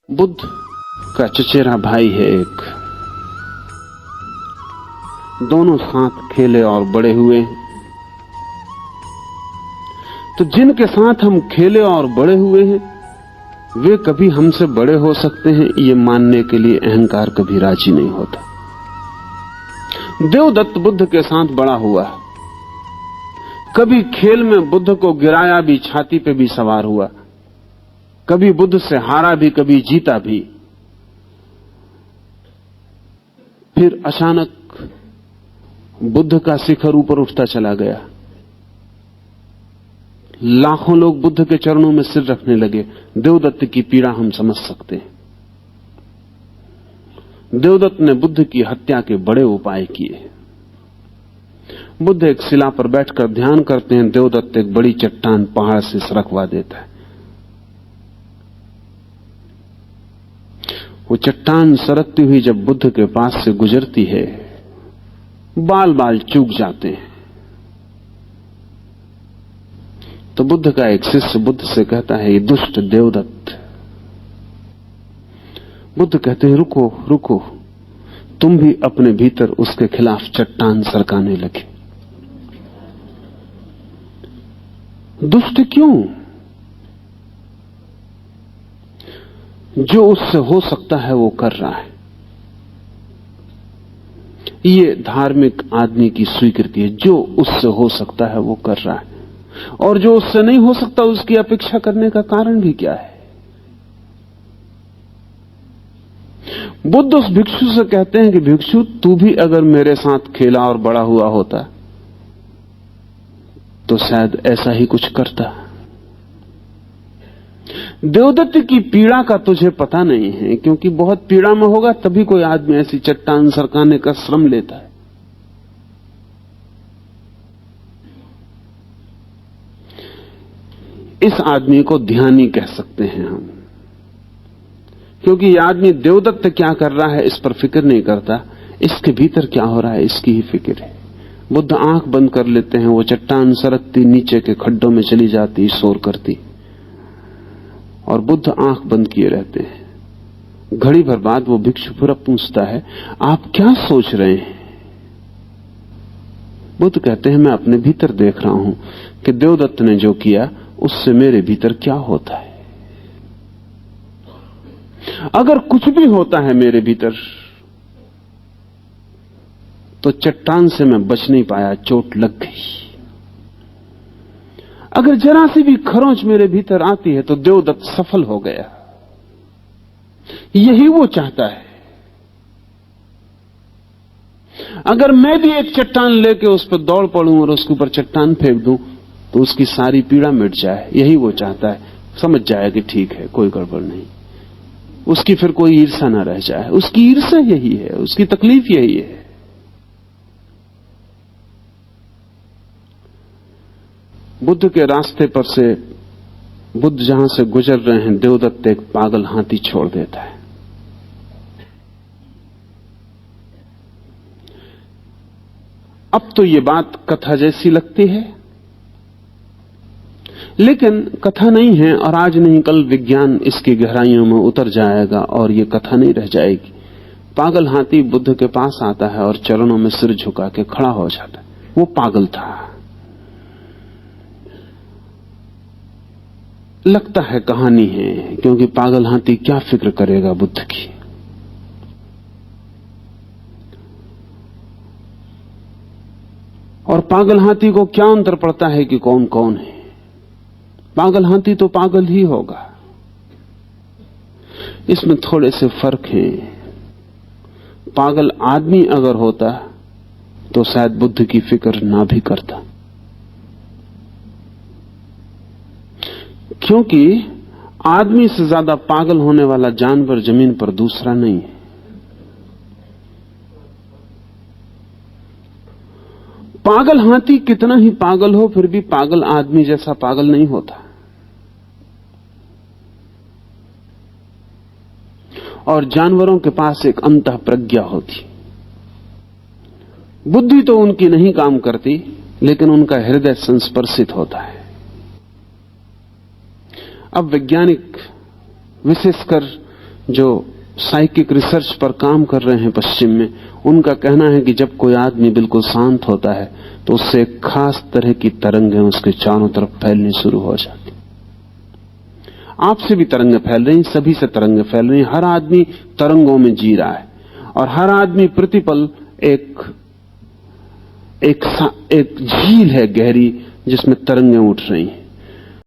बुद्ध का चचेरा भाई है एक। दोनों साथ खेले और बड़े हुए। तो जिनके साथ हम खेले और बड़े हुए हैं वे कभी हमसे बड़े हो सकते हैं, ये मानने के लिए अहंकार कभी राजी नहीं होता। देवदत्त बुद्ध के साथ बड़ा हुआ, कभी खेल में बुद्ध को गिराया भी, छाती पे भी सवार हुआ, कभी बुद्ध से हारा भी, कभी जीता भी। फिर अचानक बुद्ध का शिखर ऊपर उठता चला गया। लाखों लोग बुद्ध के चरणों में सिर रखने लगे। देवदत्त की पीड़ा हम समझ सकते हैं। देवदत्त ने बुद्ध की हत्या के बड़े उपाय किए। बुद्ध एक शिला पर बैठकर ध्यान करते हैं, देवदत्त एक बड़ी चट्टान पहाड़ से सरकवा देता है। वो चट्टान सरकती हुई जब बुद्ध के पास से गुजरती है, बाल बाल चूक जाते हैं। तो बुद्ध का एक शिष्य बुद्ध से कहता है, ये दुष्ट देवदत्त। बुद्ध कहते हैं, रुको रुको, तुम भी अपने भीतर उसके खिलाफ चट्टान सरकाने लगे। दुष्ट क्यों? जो उससे हो सकता है वो कर रहा है। ये धार्मिक आदमी की स्वीकृति है। जो उससे हो सकता है वो कर रहा है, और जो उससे नहीं हो सकता उसकी अपेक्षा करने का कारण भी क्या है? बुद्ध उस भिक्षु से कहते हैं कि भिक्षु, तू भी अगर मेरे साथ खेला और बड़ा हुआ होता तो शायद ऐसा ही कुछ करता। देवदत्त की पीड़ा का तुझे पता नहीं है, क्योंकि बहुत पीड़ा में होगा तभी कोई आदमी ऐसी चट्टान सरकाने का श्रम लेता है। इस आदमी को ध्यानी कह सकते हैं हम, क्योंकि यह आदमी देवदत्त क्या कर रहा है इस पर फिक्र नहीं करता, इसके भीतर क्या हो रहा है इसकी ही फिक्र है। बुद्ध आंख बंद कर लेते हैं, वो चट्टान सरकती नीचे के खड्डों में चली जाती, शोर करती, और बुद्ध आंख बंद किए रहते हैं। घड़ी भर बाद वो भिक्षु फिर पूछता है, आप क्या सोच रहे हैं? बुद्ध कहते हैं, मैं अपने भीतर देख रहा हूं कि देवदत्त ने जो किया उससे मेरे भीतर क्या होता है। अगर कुछ भी होता है मेरे भीतर तो चट्टान से मैं बच नहीं पाया, चोट लग गई। अगर जरा सी भी खरोंच मेरे भीतर आती है तो देवदत्त सफल हो गया। यही वो चाहता है। अगर मैं भी एक चट्टान लेके उस पर दौड़ पड़ूं और उसके ऊपर चट्टान फेंक दूं तो उसकी सारी पीड़ा मिट जाए। यही वो चाहता है। समझ जाए कि ठीक है, कोई गड़बड़ नहीं, उसकी फिर कोई ईर्ष्या ना रह जाए। उसकी ईर्ष्या यही है, उसकी तकलीफ यही है। बुद्ध के रास्ते पर से, बुद्ध जहां से गुजर रहे हैं, देवदत्त एक पागल हाथी छोड़ देता है। अब तो ये बात कथा जैसी लगती है, लेकिन कथा नहीं है, और आज नहीं कल विज्ञान इसकी गहराइयों में उतर जाएगा और ये कथा नहीं रह जाएगी। पागल हाथी बुद्ध के पास आता है और चरणों में सिर झुका के खड़ा हो जाता है। वो पागल था। लगता है कहानी है, क्योंकि पागल हाथी क्या फिक्र करेगा बुद्ध की। और पागल हाथी को क्या अंतर पड़ता है कि कौन कौन है? पागल हाथी तो पागल ही होगा। इसमें थोड़े से फर्क हैं। पागल आदमी अगर होता तो शायद बुद्ध की फिक्र ना भी करता, क्योंकि आदमी से ज्यादा पागल होने वाला जानवर जमीन पर दूसरा नहीं है। पागल हाथी कितना ही पागल हो फिर भी पागल आदमी जैसा पागल नहीं होता। और जानवरों के पास एक अंतः प्रज्ञा होती। बुद्धि तो उनकी नहीं काम करती, लेकिन उनका हृदय संस्पर्शित होता है। अब वैज्ञानिक विशेषकर जो साइकिक रिसर्च पर काम कर रहे हैं पश्चिम में, उनका कहना है कि जब कोई आदमी बिल्कुल शांत होता है तो उससे एक खास तरह की तरंगें उसके चारों तरफ फैलनी शुरू हो जाती। आपसे भी तरंगें फैल रही, सभी से तरंगें फैल रही। हर आदमी तरंगों में जी रहा है और हर आदमी प्रतिपल एक झील है गहरी जिसमें तरंगें उठ रही हैं।